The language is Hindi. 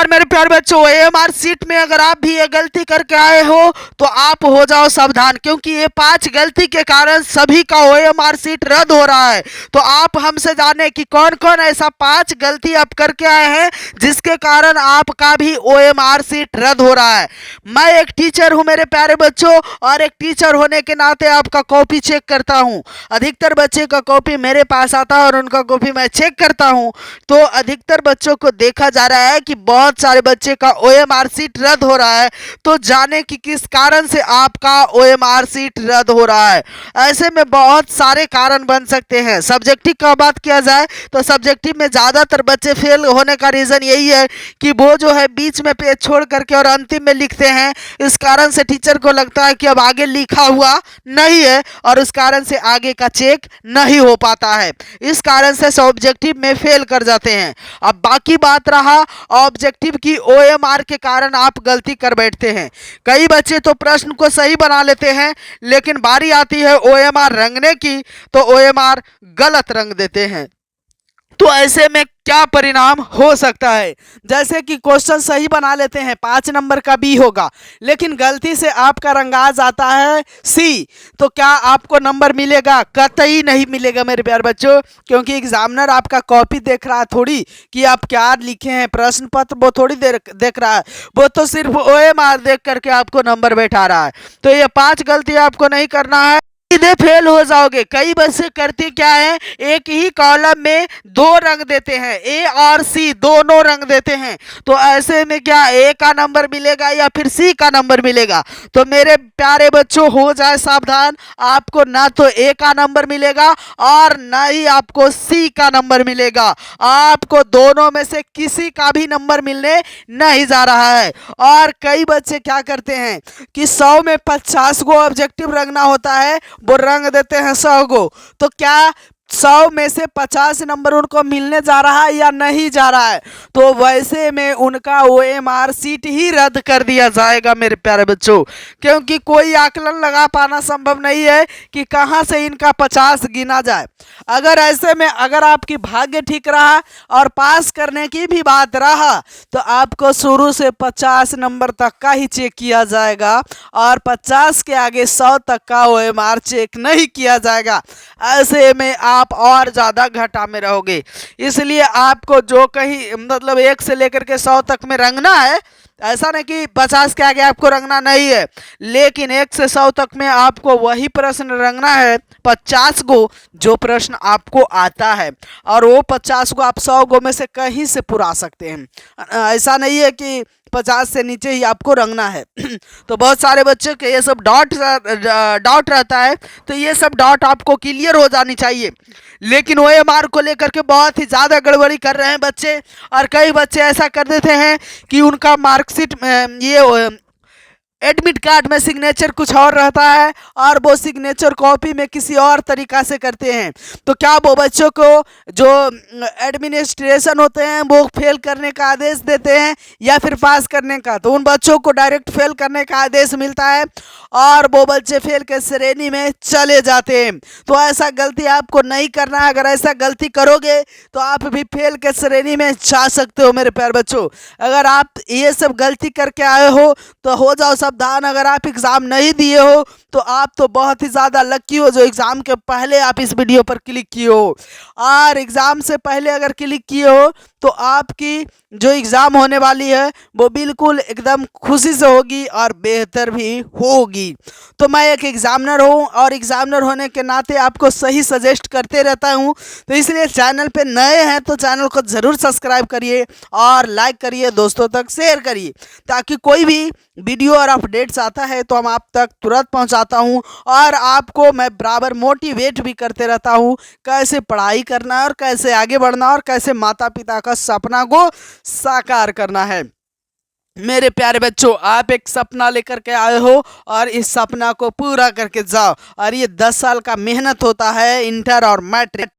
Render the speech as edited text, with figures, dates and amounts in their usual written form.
और मेरे प्यारे बच्चों, ओएमआर सीट में अगर आप भी ये गलती करके आए हो तो आप हो जाओ सावधान, क्योंकि ये 5 गलती के कारण सभी का ओएमआर सीट रद्द हो रहा है। तो आप हमसे जाने कि कौन कौन ऐसा 5 गलती आप करके आए हैं जिसके कारण आपका भी ओएमआर सीट रद्द हो रहा है। मैं एक टीचर हूं मेरे प्यारे बच्चों, और एक टीचर होने के नाते आपका कॉपी चेक करता हूं। अधिकतर बच्चे का कॉपी मेरे पास आता है और उनका कॉपी मैं चेक करता हूं, तो अधिकतर बच्चों को देखा जा रहा है कि बहुत सारे बच्चे का ओएमआर सीट रद्द हो रहा है। तो जाने कि किस कारण से आपका ओएमआर सीट रद्द हो रहा है। ऐसे में बहुत सारे कारण बन सकते हैं। सब्जेक्टिव का बात किया जाए तो सब्जेक्टिव में ज़्यादातर बच्चे फेल होने का रीज़न यही है कि वो जो है बीच में पेज छोड़ करके और अंतिम में लिखते हैं। इस कारण से टीचर को लगता है कि अब आगे लिखा हुआ नहीं है और उस कारण से आगे का चेक नहीं हो पाता है। इस कारण से सब्जेक्टिव में फेल कर जाते हैं। अब बाकी बात रहा ऑब्जेक्टिव की, ओएमआर के कारण आप गलती कर बैठते हैं। कई बच्चे तो प्रश्न को सही बना लेते हैं, लेकिन बारी आती है ओएमआर रंगने की तो ओएमआर गलत रंग देते हैं। तो ऐसे में क्या परिणाम हो सकता है? जैसे कि क्वेश्चन सही बना लेते हैं, 5 नंबर का बी होगा, लेकिन गलती से आपका रंगा जाता है सी, तो क्या आपको नंबर मिलेगा? कतई नहीं मिलेगा मेरे प्यारे बच्चों, क्योंकि एग्जामिनर आपका कॉपी देख रहा है थोड़ी कि आप क्या लिखे हैं, प्रश्न पत्र वो थोड़ी देख रहा है, वो तो सिर्फ ओएमआर देख करके आपको नंबर बैठा रहा है। तो ये 5 गलती आपको नहीं करना है, सीधे फेल हो जाओगे। कई बच्चे करते क्या है, एक ही कॉलम में 2 रंग देते हैं, ए और सी दोनों रंग देते हैं। तो ऐसे में क्या ए का नंबर मिलेगा या फिर सी का नंबर मिलेगा? तो मेरे प्यारे बच्चों हो जाए सावधान, आपको ना तो ए का नंबर मिलेगा और ना ही आपको सी का नंबर मिलेगा। आपको दोनों में से किसी का भी नंबर मिलने नहीं जा रहा है। और कई बच्चे क्या करते हैं कि 100 में 50 गो ऑब्जेक्टिव रंगना होता है, वो रंग देते हैं 100 गो। तो क्या 100 में से 50 नंबर उनको मिलने जा रहा है या नहीं जा रहा है? तो वैसे में उनका ओएमआर सीट ही रद्द कर दिया जाएगा मेरे प्यारे बच्चों, क्योंकि कोई आकलन लगा पाना संभव नहीं है कि कहां से इनका 50 गिना जाए। अगर ऐसे में अगर आपकी भाग्य ठीक रहा और पास करने की भी बात रहा तो आपको शुरू से 50 नंबर तक का ही चेक किया जाएगा और 50 के आगे 100 तक का ओएमआर चेक नहीं किया जाएगा। ऐसे में आप और ज़्यादा घाटा में रहोगे। इसलिए आपको जो कहीं मतलब 1 से लेकर के 100 तक में रंगना है, ऐसा नहीं कि 50 के आगे आपको रंगना नहीं है, लेकिन 1 से 100 तक में आपको वही प्रश्न रंगना है, 50 गो जो प्रश्न आपको आता है, और वो 50 गो आप 100 गो में से कहीं से पुरा सकते हैं। ऐसा नहीं है कि 50 से नीचे ही आपको रंगना है। तो बहुत सारे बच्चों के ये सब डाउट रहता है, तो ये सब डाउट आपको क्लियर हो जानी चाहिए। लेकिन ओएमआर को लेकर के बहुत ही ज़्यादा गड़बड़ी कर रहे हैं बच्चे, और कई बच्चे ऐसा कर देते हैं कि उनका मार्कशीट ये एडमिट कार्ड में सिग्नेचर कुछ और रहता है और वो सिग्नेचर कॉपी में किसी और तरीक़ा से करते हैं। तो क्या वो बच्चों को जो एडमिनिस्ट्रेशन होते हैं वो फेल करने का आदेश देते हैं या फिर पास करने का? तो उन बच्चों को डायरेक्ट फेल करने का आदेश मिलता है और वो बच्चे फेल के श्रेणी में चले जाते हैं। तो ऐसा गलती आपको नहीं करना है। अगर ऐसा गलती करोगे तो आप भी फेल के श्रेणी में जा सकते हो मेरे प्यारे बच्चों। अगर आप ये सब गलती करके आए हो तो हो जाओ सावधान। अगर आप एग्ज़ाम नहीं दिए हो तो आप तो बहुत ही ज़्यादा लकी हो जो एग्ज़ाम के पहले आप इस वीडियो पर क्लिक किए हो, और एग्ज़ाम से पहले अगर क्लिक किए हो तो आपकी जो एग्ज़ाम होने वाली है वो बिल्कुल एकदम खुशी से होगी और बेहतर भी होगी। तो मैं एक एग्ज़ामिनर हूँ और एग्ज़ामिनर होने के नाते आपको सही सजेस्ट करते रहता हूँ। तो इसलिए चैनल पे नए हैं तो चैनल को ज़रूर सब्सक्राइब करिए और लाइक करिए, दोस्तों तक शेयर करिए, ताकि कोई भी वीडियो और अपडेट्स आता है तो हम आप तक तुरंत पहुंचाता हूं। और आपको मैं बराबर मोटिवेट भी करते रहता हूं कैसे पढ़ाई करना है और कैसे आगे बढ़ना और कैसे माता पिता का सपना को साकार करना है। मेरे प्यारे बच्चों, आप एक सपना लेकर के आए हो और इस सपना को पूरा करके जाओ। और ये 10 साल का मेहनत होता है, इंटर और मैट्रिक